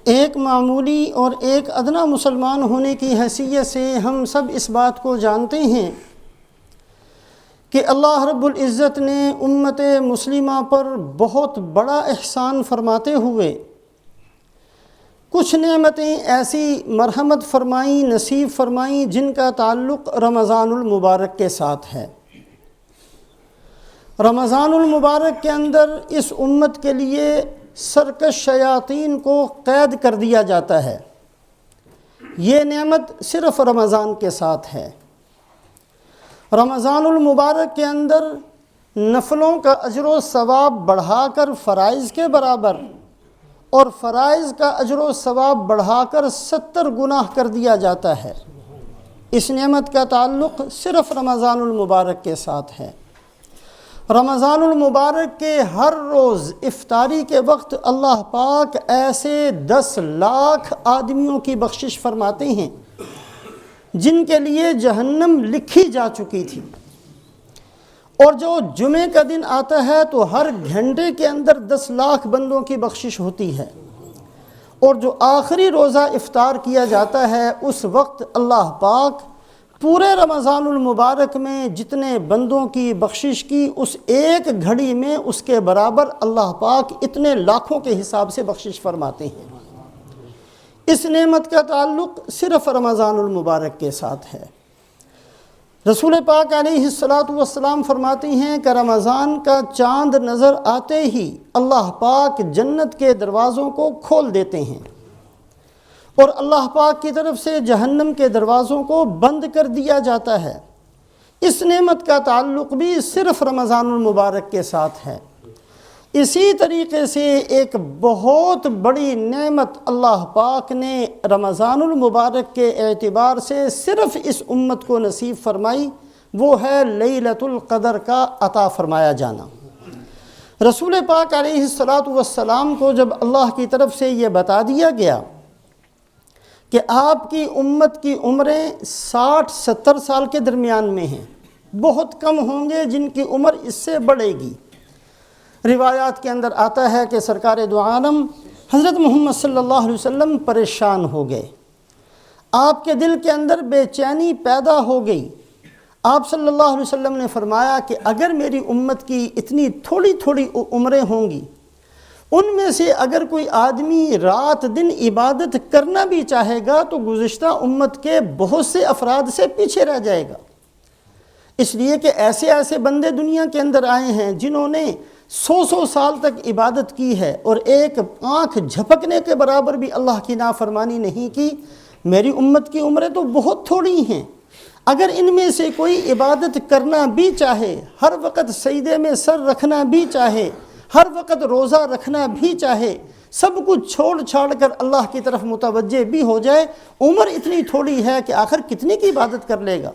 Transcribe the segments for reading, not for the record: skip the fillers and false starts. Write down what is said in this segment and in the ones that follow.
ایک معمولی اور ایک ادنا مسلمان ہونے کی حیثیت سے ہم سب اس بات کو جانتے ہیں کہ اللہ رب العزت نے امت مسلمہ پر بہت بڑا احسان فرماتے ہوئے کچھ نعمتیں ایسی مرحمت فرمائیں، نصیب فرمائیں جن کا تعلق رمضان المبارک کے ساتھ ہے۔ رمضان المبارک کے اندر اس امت کے لیے سرکش شیاطین کو قید کر دیا جاتا ہے۔ یہ نعمت صرف رمضان کے ساتھ ہے۔ رمضان المبارک کے اندر نفلوں کا اجر و ثواب بڑھا کر فرائض کے برابر اور فرائض کا اجر و ثواب بڑھا کر 70 گنا کر دیا جاتا ہے۔ اس نعمت کا تعلق صرف رمضان المبارک کے ساتھ ہے۔ رمضان المبارک کے ہر روز افطاری کے وقت اللہ پاک ایسے 10 لاکھ آدمیوں کی بخشش فرماتے ہیں جن کے لیے جہنم لکھی جا چکی تھی، اور جو جمعے کا دن آتا ہے تو ہر گھنٹے کے اندر 10 لاکھ بندوں کی بخشش ہوتی ہے، اور جو آخری روزہ افطار کیا جاتا ہے اس وقت اللہ پاک پورے رمضان المبارک میں جتنے بندوں کی بخشش کی اس ایک گھڑی میں اس کے برابر اللہ پاک اتنے لاکھوں کے حساب سے بخشش فرماتے ہیں۔ اس نعمت کا تعلق صرف رمضان المبارک کے ساتھ ہے۔ رسول پاک علیہ السلام فرماتے ہیں کہ رمضان کا چاند نظر آتے ہی اللہ پاک جنت کے دروازوں کو کھول دیتے ہیں اور اللہ پاک کی طرف سے جہنم کے دروازوں کو بند کر دیا جاتا ہے۔ اس نعمت کا تعلق بھی صرف رمضان المبارک کے ساتھ ہے۔ اسی طریقے سے ایک بہت بڑی نعمت اللہ پاک نے رمضان المبارک کے اعتبار سے صرف اس امت کو نصیب فرمائی، وہ ہے لیلۃ القدر کا عطا فرمایا جانا۔ رسول پاک علیہ السلام کو جب اللہ کی طرف سے یہ بتا دیا گیا کہ آپ کی امت کی عمریں 60-70 سال کے درمیان میں ہیں، بہت کم ہوں گے جن کی عمر اس سے بڑھے گی۔ روایات کے اندر آتا ہے کہ سرکار دو عالم حضرت محمد صلی اللہ علیہ وسلم پریشان ہو گئے، آپ کے دل کے اندر بے چینی پیدا ہو گئی۔ آپ صلی اللہ علیہ وسلم نے فرمایا کہ اگر میری امت کی اتنی تھوڑی تھوڑی عمریں ہوں گی، ان میں سے اگر کوئی آدمی رات دن عبادت کرنا بھی چاہے گا تو گزشتہ امت کے بہت سے افراد سے پیچھے رہ جائے گا، اس لیے کہ ایسے ایسے بندے دنیا کے اندر آئے ہیں جنہوں نے 100 سال تک عبادت کی ہے اور ایک آنکھ جھپکنے کے برابر بھی اللہ کی نافرمانی نہیں کی۔ میری امت کی عمریں تو بہت تھوڑی ہیں، اگر ان میں سے کوئی عبادت کرنا بھی چاہے، ہر وقت سجدے میں سر رکھنا بھی چاہے، ہر وقت روزہ رکھنا بھی چاہے، سب کچھ چھوڑ چھاڑ کر اللہ کی طرف متوجہ بھی ہو جائے، عمر اتنی تھوڑی ہے کہ آخر کتنے کی عبادت کر لے گا۔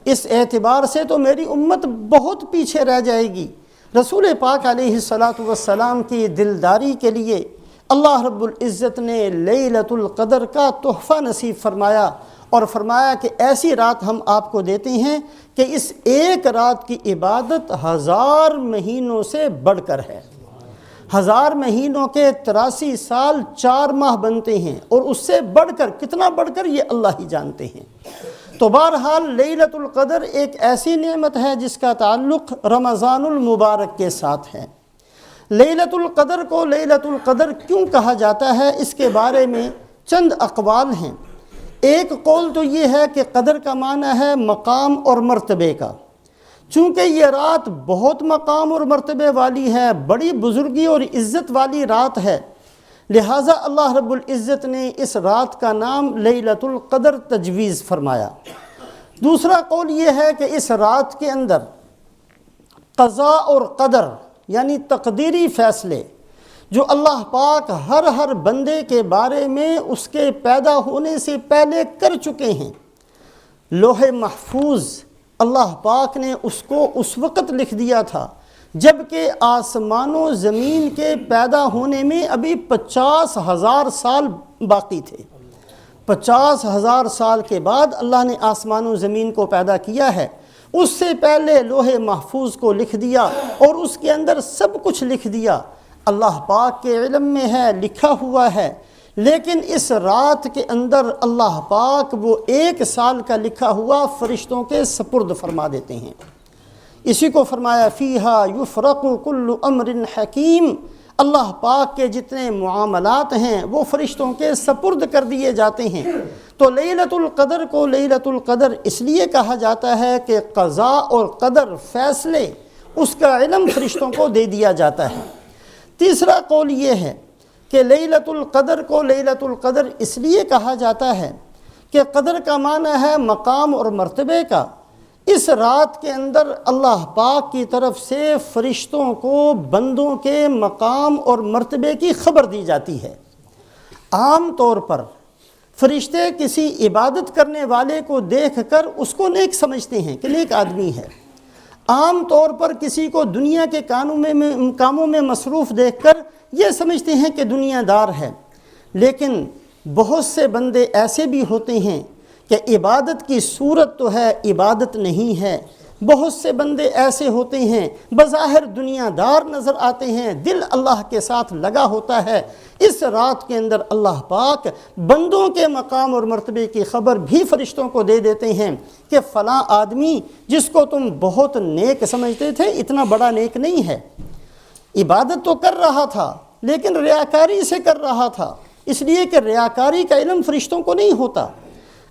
اس اعتبار سے تو میری امت بہت پیچھے رہ جائے گی۔ رسول پاک علیہ السلام کی دلداری کے لیے اللہ رب العزت نے لیلۃ القدر کا تحفہ نصیب فرمایا اور فرمایا کہ ایسی رات ہم آپ کو دیتے ہیں کہ اس ایک رات کی عبادت 1000 مہینوں سے بڑھ کر ہے۔ 1000 مہینوں کے 83 سال 4 ماہ بنتے ہیں، اور اس سے بڑھ کر کتنا بڑھ کر یہ اللہ ہی جانتے ہیں۔ تو بہرحال لیلۃ القدر ایک ایسی نعمت ہے جس کا تعلق رمضان المبارک کے ساتھ ہے۔ لیلۃ القدر کو لیلۃ القدر کیوں کہا جاتا ہے، اس کے بارے میں چند اقوال ہیں۔ ایک قول تو یہ ہے کہ قدر کا معنی ہے مقام اور مرتبے کا، چونکہ یہ رات بہت مقام اور مرتبے والی ہے، بڑی بزرگی اور عزت والی رات ہے، لہٰذا اللہ رب العزت نے اس رات کا نام لیلۃ القدر تجویز فرمایا۔ دوسرا قول یہ ہے کہ اس رات کے اندر قضاء اور قدر یعنی تقدیری فیصلے جو اللہ پاک ہر بندے کے بارے میں اس کے پیدا ہونے سے پہلے کر چکے ہیں، لوح محفوظ اللہ پاک نے اس کو اس وقت لکھ دیا تھا جب کہ آسمان و زمین کے پیدا ہونے میں ابھی 50,000 سال باقی تھے۔ 50,000 سال کے بعد اللہ نے آسمان و زمین کو پیدا کیا ہے، اس سے پہلے لوح محفوظ کو لکھ دیا اور اس کے اندر سب کچھ لکھ دیا۔ اللہ پاک کے علم میں ہے، لکھا ہوا ہے، لیکن اس رات کے اندر اللہ پاک وہ 1 سال کا لکھا ہوا فرشتوں کے سپرد فرما دیتے ہیں۔ اسی کو فرمایا فیہا یفرق کل امر حکیم، اللہ پاک کے جتنے معاملات ہیں وہ فرشتوں کے سپرد کر دیے جاتے ہیں۔ تو لیلۃ القدر کو لیلۃ القدر اس لیے کہا جاتا ہے کہ قضاء اور قدر فیصلے اس کا علم فرشتوں کو دے دیا جاتا ہے۔ تیسرا قول یہ ہے کہ لیلۃ القدر کو لیلۃ القدر اس لیے کہا جاتا ہے کہ قدر کا معنی ہے مقام اور مرتبے کا۔ اس رات کے اندر اللہ پاک کی طرف سے فرشتوں کو بندوں کے مقام اور مرتبے کی خبر دی جاتی ہے۔ عام طور پر فرشتے کسی عبادت کرنے والے کو دیکھ کر اس کو نیک سمجھتے ہیں کہ نیک آدمی ہے۔ عام طور پر کسی کو دنیا کے کاموں میں مصروف دیکھ کر یہ سمجھتے ہیں کہ دنیا دار ہے۔ لیکن بہت سے بندے ایسے بھی ہوتے ہیں کہ عبادت کی صورت تو ہے، عبادت نہیں ہے۔ بہت سے بندے ایسے ہوتے ہیں بظاہر دنیا دار نظر آتے ہیں، دل اللہ کے ساتھ لگا ہوتا ہے۔ اس رات کے اندر اللہ پاک بندوں کے مقام اور مرتبے کی خبر بھی فرشتوں کو دے دیتے ہیں کہ فلاں آدمی جس کو تم بہت نیک سمجھتے تھے اتنا بڑا نیک نہیں ہے، عبادت تو کر رہا تھا لیکن ریاکاری سے کر رہا تھا، اس لیے کہ ریاکاری کا علم فرشتوں کو نہیں ہوتا۔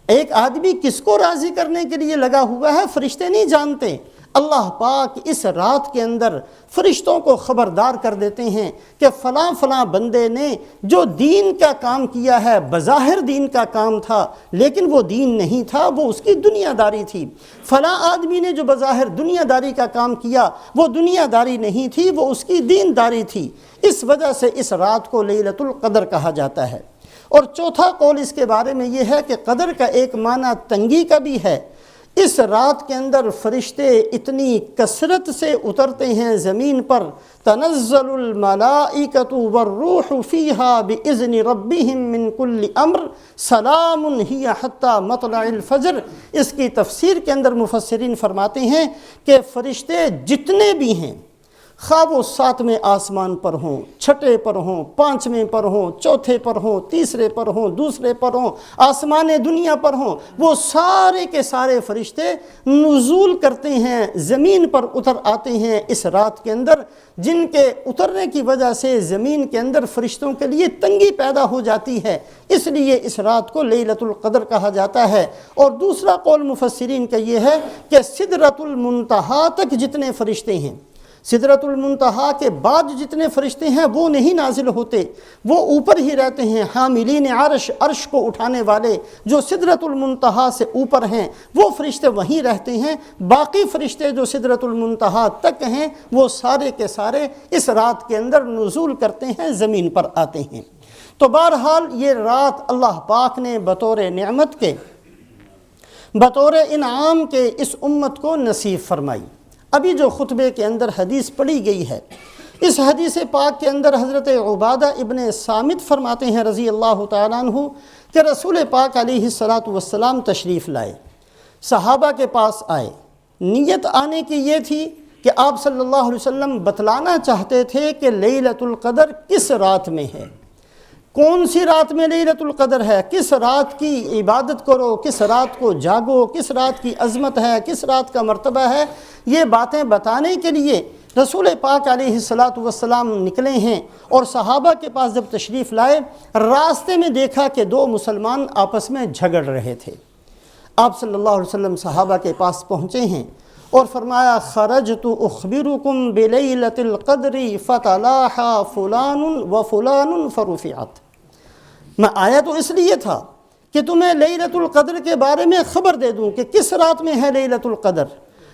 ایک آدمی کس کو راضی کرنے کے لیے لگا ہوا ہے فرشتے نہیں جانتے۔ اللہ پاک اس رات کے اندر فرشتوں کو خبردار کر دیتے ہیں کہ فلاں فلاں بندے نے جو دین کا کام کیا ہے، بظاہر دین کا کام تھا لیکن وہ دین نہیں تھا، وہ اس کی دنیا داری تھی۔ فلاں آدمی نے جو بظاہر دنیا داری کا کام کیا وہ دنیا داری نہیں تھی، وہ اس کی دین داری تھی۔ اس وجہ سے اس رات کو لیلۃ القدر کہا جاتا ہے۔ اور چوتھا قول اس کے بارے میں یہ ہے کہ قدر کا ایک معنی تنگی کا بھی ہے۔ اس رات کے اندر فرشتے اتنی کثرت سے اترتے ہیں زمین پر، تنزل الملائکۃ والروح فیہا باذن ربہم من کل امر سلام ہی حتی مطلع الفجر۔ اس کی تفسیر کے اندر مفسرین فرماتے ہیں کہ فرشتے جتنے بھی ہیں، خواہ وہ 7ویں آسمان پر ہوں، 6ٹھے پر ہوں، 5ویں پر ہوں، 4تھے پر ہوں، 3رے پر ہوں، 2سرے پر ہوں، آسمان دنیا پر ہوں، وہ سارے کے سارے فرشتے نزول کرتے ہیں، زمین پر اتر آتے ہیں اس رات کے اندر، جن کے اترنے کی وجہ سے زمین کے اندر فرشتوں کے لیے تنگی پیدا ہو جاتی ہے۔ اس لیے اس رات کو لیلۃ القدر کہا جاتا ہے۔ اور دوسرا قول مفسرین کا یہ ہے کہ سدرۃ المنتہا تک جتنے فرشتے ہیں، سدرۃ المنتہا کے بعد جتنے فرشتے ہیں وہ نہیں نازل ہوتے، وہ اوپر ہی رہتے ہیں۔ حاملین عرش، عرش کو اٹھانے والے جو سدرۃ المنتہا سے اوپر ہیں وہ فرشتے وہیں رہتے ہیں۔ باقی فرشتے جو سدرۃ المنتہا تک ہیں وہ سارے کے سارے اس رات کے اندر نزول کرتے ہیں، زمین پر آتے ہیں۔ تو بہرحال یہ رات اللہ پاک نے بطور نعمت کے، بطور انعام کے اس امت کو نصیب فرمائی۔ ابھی جو خطبے کے اندر حدیث پڑھی گئی ہے، اس حدیث پاک کے اندر حضرت عبادہ ابن صامت فرماتے ہیں رضی اللہ تعالیٰ عنہ کہ رسول پاک علیہ السلام تشریف لائے، صحابہ کے پاس آئے۔ نیت آنے کی یہ تھی کہ آپ صلی اللہ علیہ وسلم بتلانا چاہتے تھے کہ لیلۃ القدر کس رات میں ہے، کون سی رات میں لیلۃ القدر ہے، کس رات کی عبادت کرو، کس رات کو جاگو، کس رات کی عظمت ہے، کس رات کا مرتبہ ہے۔ یہ باتیں بتانے کے لیے رسول پاک علیہ السلام نکلے ہیں، اور صحابہ کے پاس جب تشریف لائے، راستے میں دیکھا کہ 2 مسلمان آپس میں جھگڑ رہے تھے۔ آپ صلی اللہ علیہ وسلم صحابہ کے پاس پہنچے ہیں اور فرمایا خرجت اخبرکم بلیلۃ القدر فتلاحا فلان وفلان فرفعت۔ میں آیا تو اس لیے تھا کہ تمہیں لیلۃ القدر کے بارے میں خبر دے دوں کہ کس رات میں ہے لیلۃ القدر،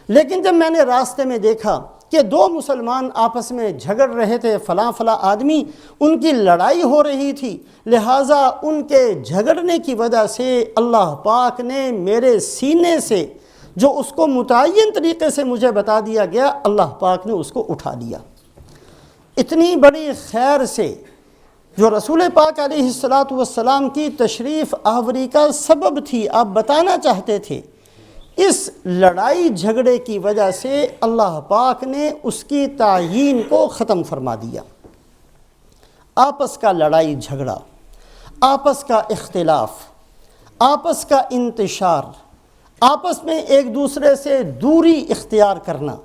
لیکن جب میں نے راستے میں دیکھا کہ 2 مسلمان آپس میں جھگڑ رہے تھے، فلاں فلاں آدمی، ان کی لڑائی ہو رہی تھی، لہٰذا ان کے جھگڑنے کی وجہ سے اللہ پاک نے میرے سینے سے جو اس کو متعین طریقے سے مجھے بتا دیا گیا، اللہ پاک نے اس کو اٹھا لیا۔ اتنی بڑی خیر سے جو رسول پاک علیہ السلام کی تشریف آوری کا سبب تھی، آپ بتانا چاہتے تھے، اس لڑائی جھگڑے کی وجہ سے اللہ پاک نے اس کی تعیین کو ختم فرما دیا۔ آپس کا لڑائی جھگڑا، آپس کا اختلاف، آپس کا انتشار، آپس میں ایک دوسرے سے دوری اختیار کرنا،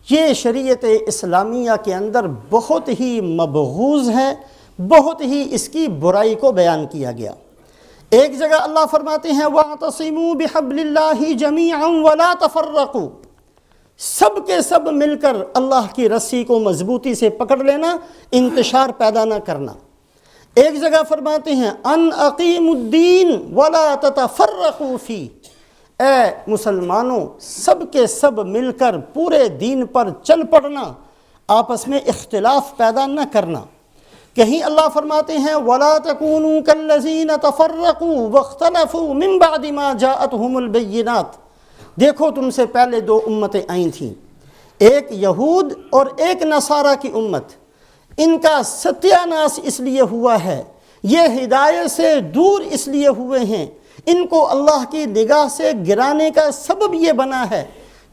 یہ شریعت اسلامیہ کے اندر بہت ہی مبغوض ہے، بہت ہی اس کی برائی کو بیان کیا گیا۔ ایک جگہ اللہ فرماتے ہیں وَاعْتَصِمُوا بِحَبْلِ اللَّهِ جَمِيعًا وَلَا تَفَرَّقُوا، سب کے سب مل کر اللہ کی رسی کو مضبوطی سے پکڑ لینا، انتشار پیدا نہ کرنا۔ ایک جگہ فرماتے ہیں ان اقیموا الدین ولا تتفرقوا فیہ، اے مسلمانوں سب کے سب مل کر پورے دین پر چل پڑنا، آپس میں اختلاف پیدا نہ کرنا۔ کہیں اللہ فرماتے ہیں وَلَا تَكُونُوا كَالَّذِينَ تَفَرَّقُوا وَاخْتَلَفُوا مِن بَعْدِ مَا جَاءَتْهُمُ الْبَيِّنَاتُ، دیکھو تم سے پہلے دو امتیں آئی تھیں، ایک یہود اور ایک نصارہ کی امت، ان کا ستیہ ناس اس لیے ہوا ہے، یہ ہدایت سے دور اس لیے ہوئے ہیں، ان کو اللہ کی نگاہ سے گرانے کا سبب یہ بنا ہے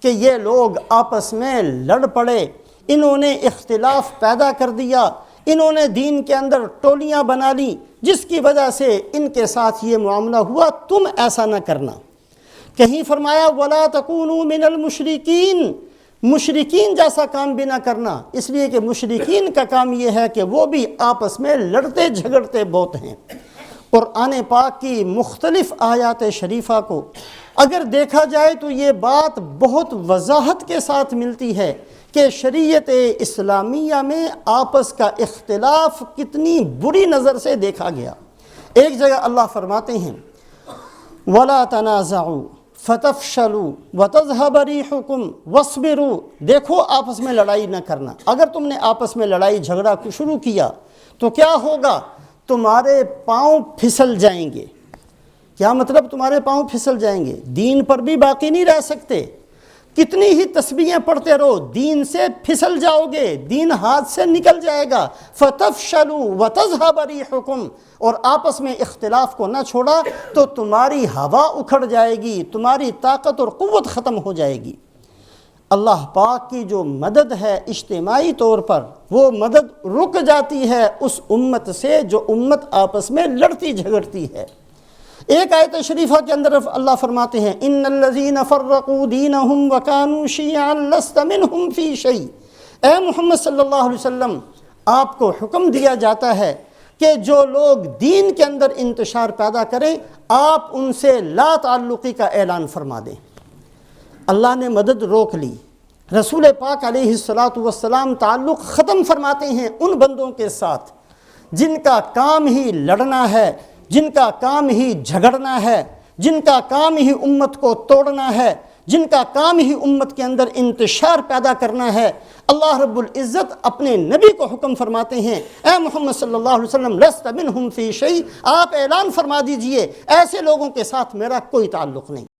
کہ یہ لوگ آپس میں لڑ پڑے، انہوں نے اختلاف پیدا کر دیا، انہوں نے دین کے اندر ٹولیاں بنا لی، جس کی وجہ سے ان کے ساتھ یہ معاملہ ہوا، تم ایسا نہ کرنا۔ کہیں فرمایا وَلَا تَكُونُوا مِنَ الْمُشْرِكِينَ، مشرکین جیسا کام بھی نہ کرنا، اس لیے کہ مشرکین کا کام یہ ہے کہ وہ بھی آپس میں لڑتے جھگڑتے بہت ہیں۔ قرآن پاک کی مختلف آیات شریفہ کو اگر دیکھا جائے تو یہ بات بہت وضاحت کے ساتھ ملتی ہے کہ شریعت اسلامیہ میں آپس کا اختلاف کتنی بری نظر سے دیکھا گیا۔ ایک جگہ اللہ فرماتے ہیں وَلَا تَنَازَعُوا فَتَفْشَلُوا وَتَذْهَبَ رِيحُكُمْ وَاصْبِرُوا، دیکھو آپس میں لڑائی نہ کرنا، اگر تم نے آپس میں لڑائی جھگڑا شروع کیا تو کیا ہوگا؟ تمہارے پاؤں پھسل جائیں گے۔ کیا مطلب تمہارے پاؤں پھسل جائیں گے؟ دین پر بھی باقی نہیں رہ سکتے، کتنی ہی تسبیحیں پڑھتے رہو، دین سے پھسل جاؤ گے، دین ہاتھ سے نکل جائے گا۔ فَتَفْشَلُوا وَتَذْهَبَ رِيحُكُمْ، اور آپس میں اختلاف کو نہ چھوڑا تو تمہاری ہوا اکھڑ جائے گی، تمہاری طاقت اور قوت ختم ہو جائے گی۔ اللہ پاک کی جو مدد ہے اجتماعی طور پر، وہ مدد رک جاتی ہے اس امت سے جو امت آپس میں لڑتی جھگڑتی ہے۔ ایک آیت شریفہ کے اندر اللہ فرماتے ہیں ان الذین فرقوا دینہم وکانوا شیعا لست منہم فی شیء، اے محمد صلی اللہ علیہ وسلم آپ کو حکم دیا جاتا ہے کہ جو لوگ دین کے اندر انتشار پیدا کریں آپ ان سے لا تعلقی کا اعلان فرما دیں۔ اللہ نے مدد روک لی، رسول پاک علیہ السلام تعلق ختم فرماتے ہیں ان بندوں کے ساتھ جن کا کام ہی لڑنا ہے، جن کا کام ہی جھگڑنا ہے، جن کا کام ہی امت کو توڑنا ہے، جن کا کام ہی امت کے اندر انتشار پیدا کرنا ہے۔ اللہ رب العزت اپنے نبی کو حکم فرماتے ہیں اے محمد صلی اللہ علیہ وسلم لست منہم فی شیء، آپ اعلان فرما دیجئے ایسے لوگوں کے ساتھ میرا کوئی تعلق نہیں۔